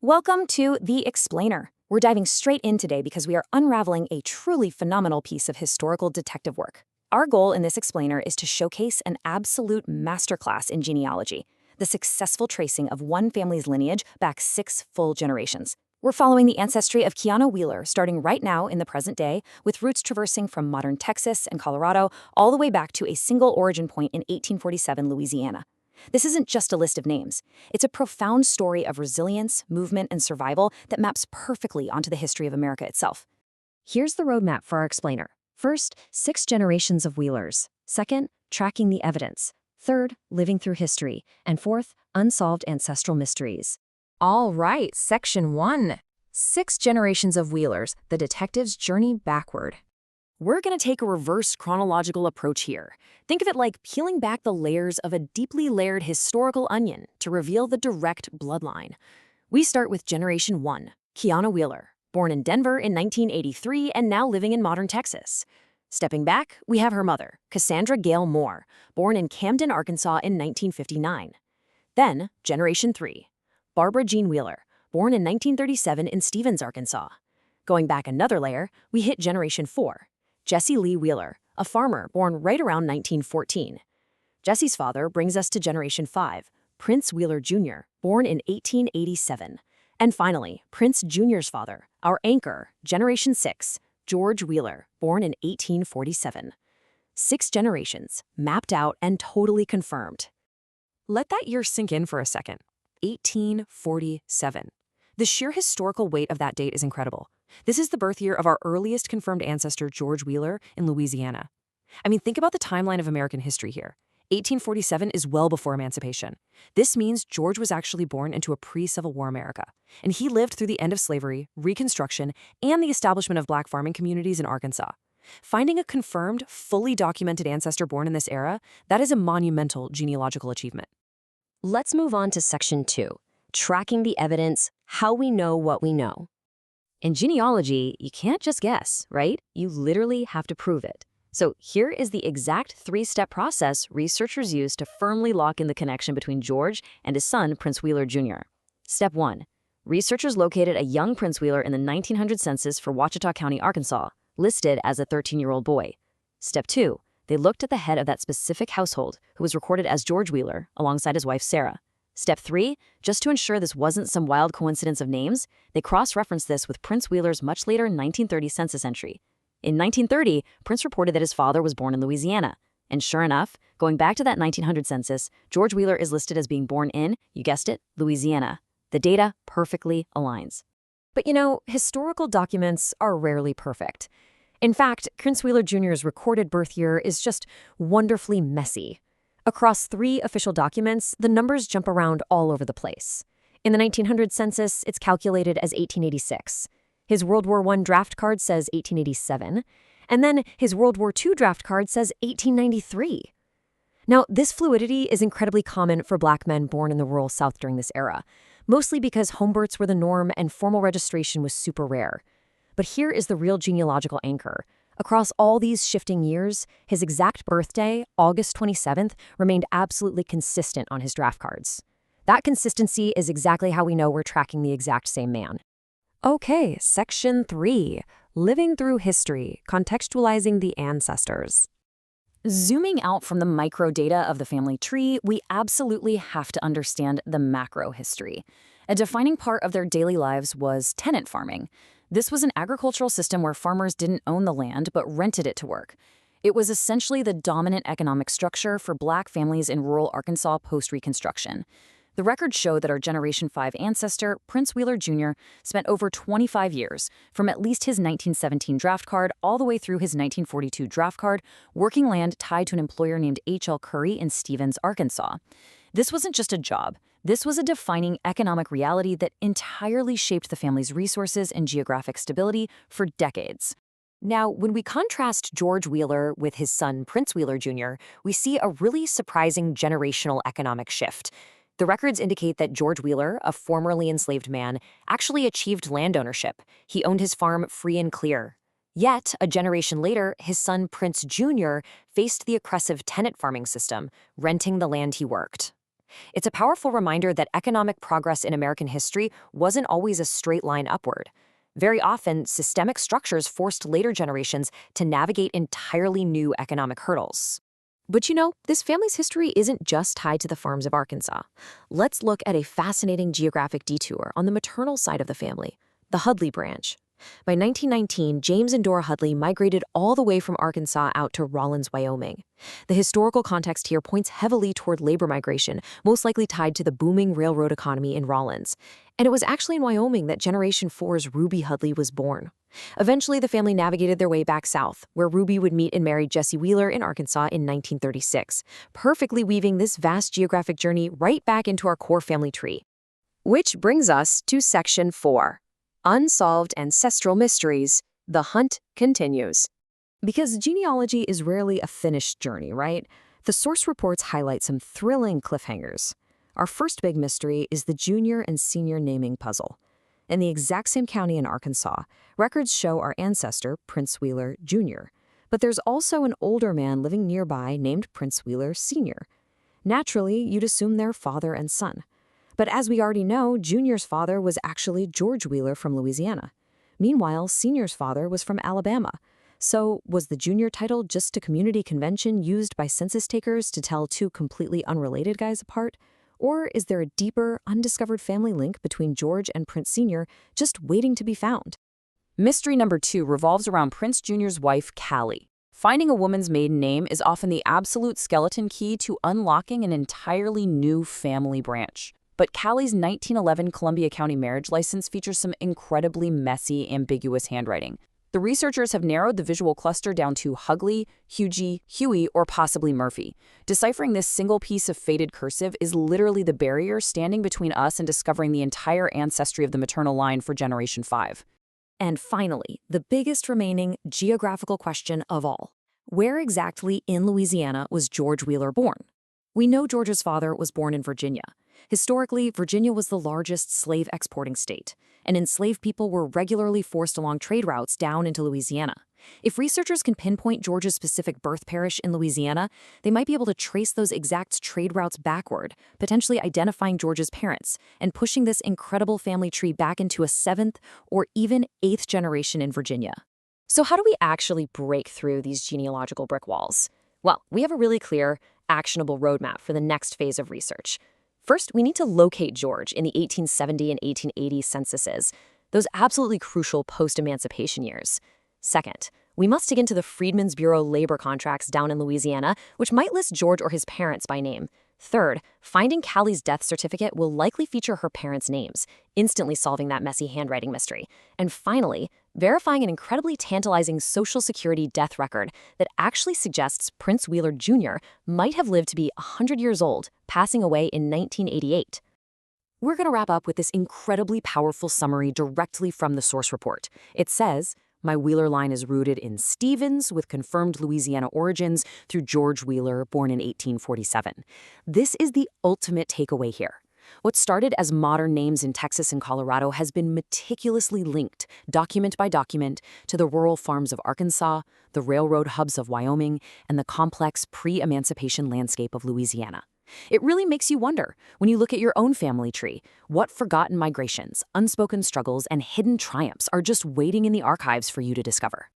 Welcome to The Explainer. We're diving straight in today because we are unraveling a truly phenomenal piece of historical detective work. Our goal in this explainer is to showcase an absolute masterclass in genealogy, the successful tracing of one family's lineage back 6 full generations. We're following the ancestry of Kiana Wheeler starting right now in the present day, with roots traversing from modern Texas and Colorado all the way back to a single origin point in 1847 Louisiana. This isn't just a list of names. It's a profound story of resilience, movement, and survival that maps perfectly onto the history of America itself. Here's the roadmap for our explainer. First, 6 generations of Wheelers. Second, tracking the evidence. Third, living through history. And fourth, unsolved ancestral mysteries. All right, Section 1. 6 generations of Wheelers, the detective's journey backward. We're going to take a reverse chronological approach here. Think of it like peeling back the layers of a deeply layered historical onion to reveal the direct bloodline. We start with Generation 1, Kiana Wheeler, born in Denver in 1983 and now living in modern Texas. Stepping back, we have her mother, Cassandra Gale Moore, born in Camden, Arkansas in 1959. Then, Generation 3, Barbara Jean Wheeler, born in 1937 in Stevens, Arkansas. Going back another layer, we hit Generation 4, Jesse Lee Wheeler, a farmer born right around 1914. Jesse's father brings us to Generation 5, Prince Wheeler Jr., born in 1887. And finally, Prince Jr.'s father, our anchor, Generation 6, George Wheeler, born in 1847. 6 generations, mapped out and totally confirmed. Let that year sink in for a second. 1847. The sheer historical weight of that date is incredible. This is the birth year of our earliest confirmed ancestor, George Wheeler, in Louisiana. I mean, think about the timeline of American history here. 1847 is well before emancipation. This means George was actually born into a pre-Civil War America, and he lived through the end of slavery, Reconstruction, and the establishment of black farming communities in Arkansas. Finding a confirmed, fully documented ancestor born in this era, that is a monumental genealogical achievement. Let's move on to Section 2, tracking the evidence, how we know what we know. In genealogy, you can't just guess, right? You literally have to prove it. So here is the exact 3-step process researchers use to firmly lock in the connection between George and his son, Prince Wheeler Jr. Step 1. Researchers located a young Prince Wheeler in the 1900 census for Ouachita County, Arkansas, listed as a 13-year-old boy. Step 2. They looked at the head of that specific household, who was recorded as George Wheeler, alongside his wife Sarah. Step 3, just to ensure this wasn't some wild coincidence of names, they cross-referenced this with Prince Wheeler's much later 1930 census entry. In 1930, Prince reported that his father was born in Louisiana. And sure enough, going back to that 1900 census, George Wheeler is listed as being born in, you guessed it, Louisiana. The data perfectly aligns. But you know, historical documents are rarely perfect. In fact, Prince Wheeler Jr.'s recorded birth year is just wonderfully messy. Across 3 official documents, the numbers jump around all over the place. In the 1900 census, it's calculated as 1886. His World War I draft card says 1887. And then his World War II draft card says 1893. Now, this fluidity is incredibly common for Black men born in the rural South during this era, mostly because home births were the norm and formal registration was super rare. But here is the real genealogical anchor. Across all these shifting years, his exact birthday, August 27th, remained absolutely consistent on his draft cards. That consistency is exactly how we know we're tracking the exact same man. Okay, Section 3, living through history, contextualizing the ancestors. Zooming out from the micro data of the family tree, we absolutely have to understand the macro history. A defining part of their daily lives was tenant farming. This was an agricultural system where farmers didn't own the land but rented it to work. It was essentially the dominant economic structure for Black families in rural Arkansas post-Reconstruction. The records show that our Generation 5 ancestor, Prince Wheeler Jr., spent over 25 years, from at least his 1917 draft card all the way through his 1942 draft card, working land tied to an employer named H.L. Curry in Stevens, Arkansas. This wasn't just a job. This was a defining economic reality that entirely shaped the family's resources and geographic stability for decades. Now, when we contrast George Wheeler with his son Prince Wheeler Jr., we see a really surprising generational economic shift. The records indicate that George Wheeler, a formerly enslaved man, actually achieved land ownership. He owned his farm free and clear. Yet, a generation later, his son Prince Jr. faced the oppressive tenant farming system, renting the land he worked. It's a powerful reminder that economic progress in American history wasn't always a straight line upward. Very often, systemic structures forced later generations to navigate entirely new economic hurdles. But this family's history isn't just tied to the farms of Arkansas. Let's look at a fascinating geographic detour on the maternal side of the family, the Hudley branch. By 1919, James and Dora Hudley migrated all the way from Arkansas out to Rawlins, Wyoming. The historical context here points heavily toward labor migration, most likely tied to the booming railroad economy in Rawlins. And it was actually in Wyoming that Generation 4's Ruby Hudley was born. Eventually, the family navigated their way back south, where Ruby would meet and marry Jesse Wheeler in Arkansas in 1936, perfectly weaving this vast geographic journey right back into our core family tree. Which brings us to Section 4. Unsolved Ancestral Mysteries. The hunt continues. Because genealogy is rarely a finished journey, right? The source reports highlight some thrilling cliffhangers. Our first big mystery is the junior and senior naming puzzle. In the exact same county in Arkansas, records show our ancestor, Prince Wheeler Jr., but there's also an older man living nearby named Prince Wheeler Sr. Naturally, you'd assume they're father and son. But as we already know, Junior's father was actually George Wheeler from Louisiana. Meanwhile, Senior's father was from Alabama. So, was the junior title just a community convention used by census takers to tell two completely unrelated guys apart? Or is there a deeper, undiscovered family link between George and Prince Sr. just waiting to be found? Mystery number 2 revolves around Prince Jr.'s wife, Callie. Finding a woman's maiden name is often the absolute skeleton key to unlocking an entirely new family branch. But Callie's 1911 Columbia County marriage license features some incredibly messy, ambiguous handwriting. The researchers have narrowed the visual cluster down to Hugley, Hughie, Huey, or possibly Murphy. Deciphering this single piece of faded cursive is literally the barrier standing between us and discovering the entire ancestry of the maternal line for Generation 5. And finally, the biggest remaining geographical question of all. Where exactly in Louisiana was George Wheeler born? We know George's father was born in Virginia. Historically, Virginia was the largest slave exporting state, and enslaved people were regularly forced along trade routes down into Louisiana. If researchers can pinpoint George's specific birth parish in Louisiana, they might be able to trace those exact trade routes backward, potentially identifying George's parents and pushing this incredible family tree back into a 7th or even 8th generation in Virginia. So how do we actually break through these genealogical brick walls? Well, we have a really clear, actionable roadmap for the next phase of research. First, we need to locate George in the 1870 and 1880 censuses, those absolutely crucial post-emancipation years. Second, we must dig into the Freedmen's Bureau labor contracts down in Louisiana, which might list George or his parents by name. Third, finding Callie's death certificate will likely feature her parents' names, instantly solving that messy handwriting mystery. And finally, verifying an incredibly tantalizing Social Security death record that actually suggests Prince Wheeler Jr. might have lived to be 100 years old, passing away in 1988. We're going to wrap up with this incredibly powerful summary directly from the source report. It says, my Wheeler line is rooted in Stevens with confirmed Louisiana origins through George Wheeler, born in 1847. This is the ultimate takeaway here. What started as modern names in Texas and Colorado has been meticulously linked, document by document, to the rural farms of Arkansas, the railroad hubs of Wyoming, and the complex pre-emancipation landscape of Louisiana. It really makes you wonder, when you look at your own family tree, what forgotten migrations, unspoken struggles, and hidden triumphs are just waiting in the archives for you to discover.